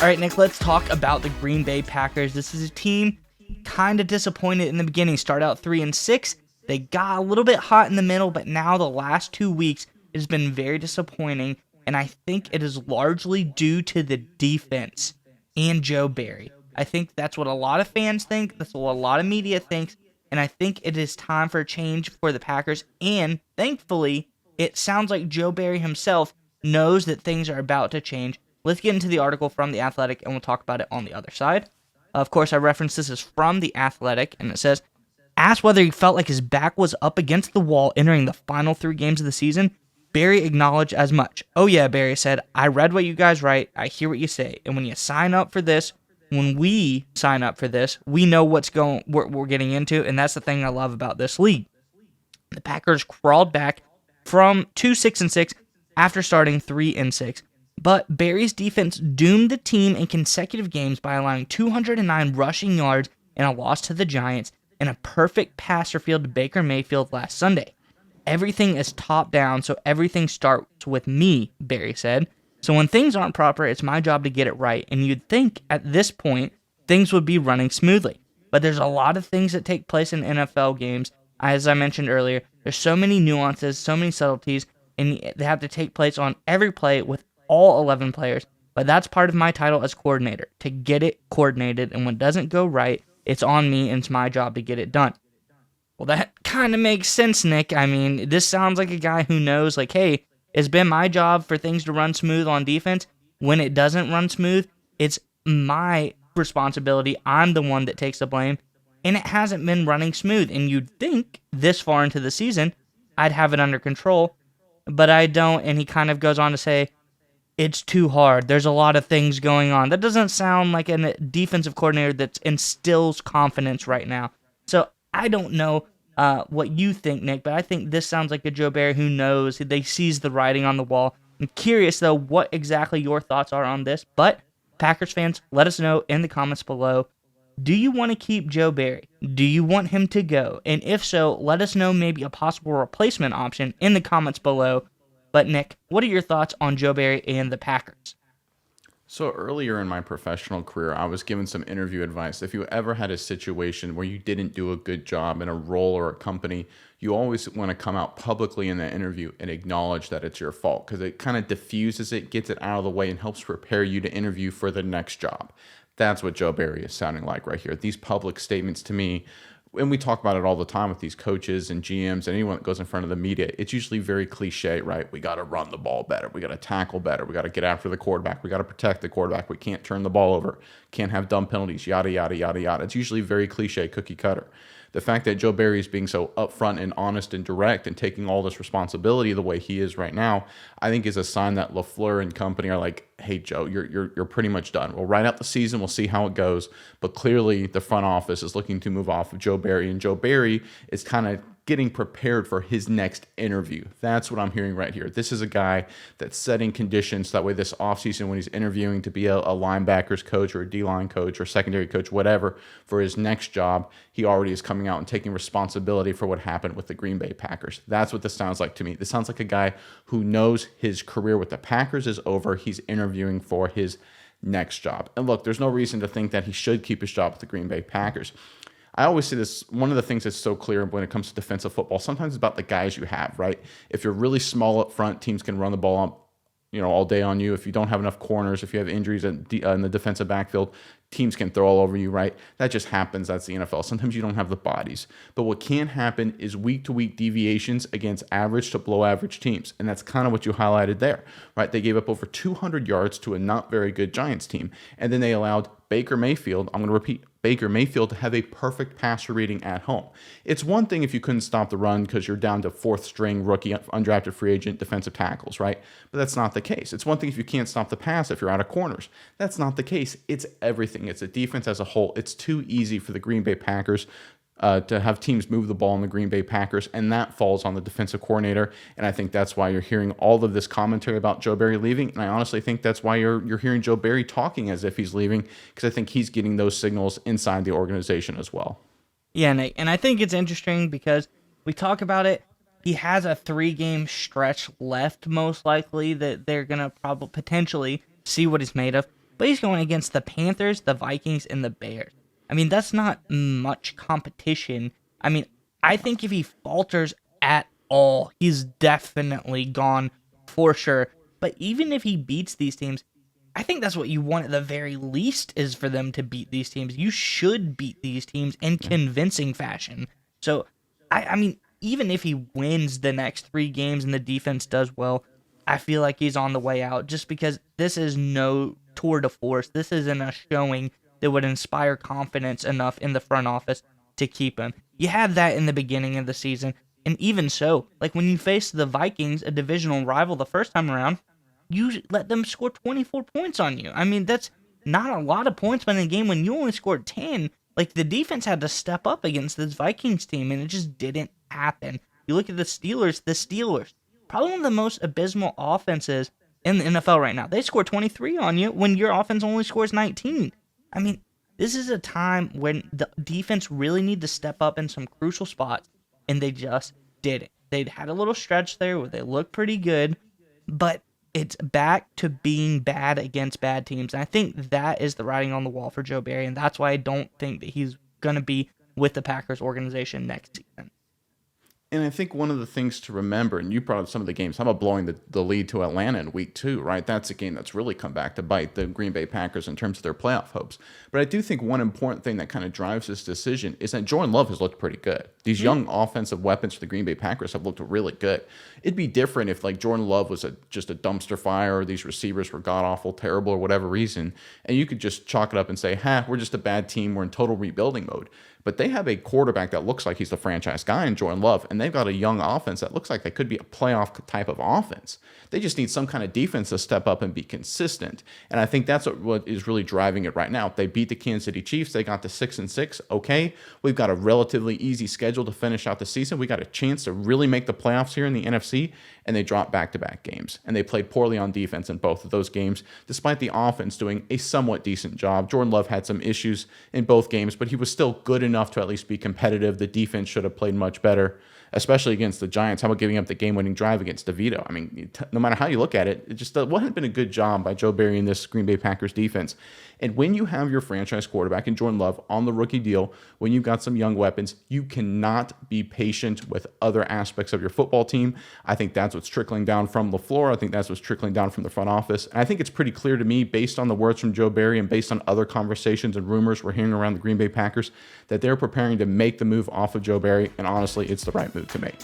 All right, Nick, let's talk about the Green Bay Packers. This is a team kind of disappointed in the beginning. Start out 3-6. They got a little bit hot in the middle, but now the last 2 weeks it has been very disappointing, and I think it is largely due to the defense and Joe Barry. I think that's what a lot of fans think. That's what a lot of media thinks, and I think it is time for a change for the Packers, and thankfully, it sounds like Joe Barry himself knows that things are about to change. Let's get into the article from The Athletic, and we'll talk about it on the other side. Of course, I reference this is from The Athletic, and it says, asked whether he felt like his back was up against the wall entering the final 3 games of the season, Barry acknowledged as much. "Oh yeah," Barry said, "I read what you guys write, I hear what you say, and when we sign up for this, we know we're getting into, and that's the thing I love about this league." The Packers crawled back from 2-6 after starting 3-6. But Barry's defense doomed the team in consecutive games by allowing 209 rushing yards in a loss to the Giants and a perfect passer field to Baker Mayfield last Sunday. "Everything is top down, so everything starts with me," Barry said. "So when things aren't proper, it's my job to get it right, and you'd think at this point things would be running smoothly. But there's a lot of things that take place in NFL games. As I mentioned earlier, there's so many nuances, so many subtleties, and they have to take place on every play with all 11 players, but that's part of my title as coordinator, to get it coordinated, and when it doesn't go right, it's on me, and it's my job to get it done." Well, that kind of makes sense, Nick. I mean, this sounds like a guy who knows, like, hey, it's been my job for things to run smooth on defense. When it doesn't run smooth, it's my responsibility. I'm the one that takes the blame, and it hasn't been running smooth, and you'd think this far into the season, I'd have it under control, but I don't, and he kind of goes on to say, "It's too hard. There's a lot of things going on." That doesn't sound like a defensive coordinator that instills confidence right now. So I don't know what you think, Nick, but I think this sounds like a Joe Barry who knows. They sees the writing on the wall. I'm curious, though, what exactly your thoughts are on this. But Packers fans, let us know in the comments below. Do you want to keep Joe Barry? Do you want him to go? And if so, let us know maybe a possible replacement option in the comments below. But Nick, what are your thoughts on Joe Barry and the Packers? So earlier in my professional career, I was given some interview advice. If you ever had a situation where you didn't do a good job in a role or a company, you always want to come out publicly in that interview and acknowledge that it's your fault, because it kind of diffuses it, gets it out of the way, and helps prepare you to interview for the next job. That's what Joe Barry is sounding like right here. These public statements to me, and we talk about it all the time with these coaches and GMs and anyone that goes in front of the media, it's usually very cliche, right? We got to run the ball better. We got to tackle better. We got to get after the quarterback. We got to protect the quarterback. We can't turn the ball over. Can't have dumb penalties, yada, yada, yada, yada. It's usually very cliche, cookie cutter. The fact that Joe Barry is being so upfront and honest and direct and taking all this responsibility the way he is right now, I think is a sign that LaFleur and company are like, "Hey, Joe, you're pretty much done. We'll ride out the season. We'll see how it goes." But clearly the front office is looking to move off of Joe Barry, and Joe Barry is kind of getting prepared for his next interview. That's what I'm hearing right here. This is a guy that's setting conditions that way this offseason when he's interviewing to be a linebackers coach or a D-line coach or secondary coach, whatever, for his next job, he already is coming out and taking responsibility for what happened with the Green Bay Packers. That's what this sounds like to me. This sounds like a guy who knows his career with the Packers is over. He's interviewing for his next job. And look, there's no reason to think that he should keep his job with the Green Bay Packers. I always say this, one of the things that's so clear when it comes to defensive football, sometimes it's about the guys you have, right? If you're really small up front, teams can run the ball up, all day on you. If you don't have enough corners, if you have injuries in the defensive backfield, teams can throw all over you, right? That just happens. That's the NFL. Sometimes you don't have the bodies. But what can happen is week-to-week deviations against average to below-average teams. And that's kind of what you highlighted there, right? They gave up over 200 yards to a not very good Giants team. And then they allowed Baker Mayfield, I'm going to repeat, Baker Mayfield to have a perfect passer rating at home. It's one thing if you couldn't stop the run because you're down to fourth string rookie, undrafted free agent defensive tackles, right? But that's not the case. It's one thing if you can't stop the pass if you're out of corners. That's not the case. It's everything. It's a defense as a whole. It's too easy for the Green Bay Packers to have teams move the ball in the Green Bay Packers, and that falls on the defensive coordinator. And I think that's why you're hearing all of this commentary about Joe Barry leaving. And I honestly think that's why you're hearing Joe Barry talking as if he's leaving, because I think he's getting those signals inside the organization as well. Yeah, Nick, and I think it's interesting because we talk about it. He has a 3-game stretch left, most likely, that they're going to probably potentially see what he's made of. but he's going against the Panthers, the Vikings, and the Bears. I mean, that's not much competition. I mean, I think if he falters at all, he's definitely gone for sure. But even if he beats these teams, I think that's what you want at the very least is for them to beat these teams. You should beat these teams in convincing fashion. So, I mean, even if he wins the next 3 games and the defense does well, I feel like he's on the way out just because this is no tour de force. This isn't a showing that would inspire confidence enough in the front office to keep him. You had that in the beginning of the season, and even so, like when you faced the Vikings, a divisional rival the first time around, you let them score 24 points on you. I mean, that's not a lot of points, but in a game when you only scored 10, like the defense had to step up against this Vikings team, and it just didn't happen. You look at the Steelers, probably one of the most abysmal offenses in the NFL right now. They score 23 on you when your offense only scores 19. I mean, this is a time when the defense really need to step up in some crucial spots, and they just didn't. They'd had a little stretch there where they looked pretty good, but it's back to being bad against bad teams. And I think that is the writing on the wall for Joe Barry, and that's why I don't think that he's going to be with the Packers organization next season. And I think one of the things to remember, and you brought up some of the games, how about blowing the lead to Atlanta in week 2, right? That's a game that's really come back to bite the Green Bay Packers in terms of their playoff hopes. But I do think one important thing that kind of drives this decision is that Jordan Love has looked pretty good. These young offensive weapons for the Green Bay Packers have looked really good. It'd be different if like Jordan Love was just a dumpster fire, or these receivers were god-awful, terrible, or whatever reason, and you could just chalk it up and say, we're just a bad team, we're in total rebuilding mode. But they have a quarterback that looks like he's the franchise guy in Jordan Love, and they've got a young offense that looks like they could be a playoff type of offense. They just need some kind of defense to step up and be consistent. And I think that's what is really driving it right now. They beat the Kansas City Chiefs. They got to 6-6. Okay, we've got a relatively easy schedule to finish out the season. We got a chance to really make the playoffs here in the NFC, and they dropped back-to-back games. And they played poorly on defense in both of those games, despite the offense doing a somewhat decent job. Jordan Love had some issues in both games, but he was still good enough to at least be competitive. The defense should have played much better, especially against the Giants. How about giving up the game-winning drive against DeVito? I mean, no matter how you look at it, it just wasn't been a good job by Joe Barry and this Green Bay Packers defense. And when you have your franchise quarterback in Jordan Love on the rookie deal, when you've got some young weapons, you cannot be patient with other aspects of your football team. I think that's what's trickling down from LaFleur. I think that's what's trickling down from the front office. And I think it's pretty clear to me, based on the words from Joe Barry and based on other conversations and rumors we're hearing around the Green Bay Packers, that they're preparing to make the move off of Joe Barry. And honestly, it's the right move to make.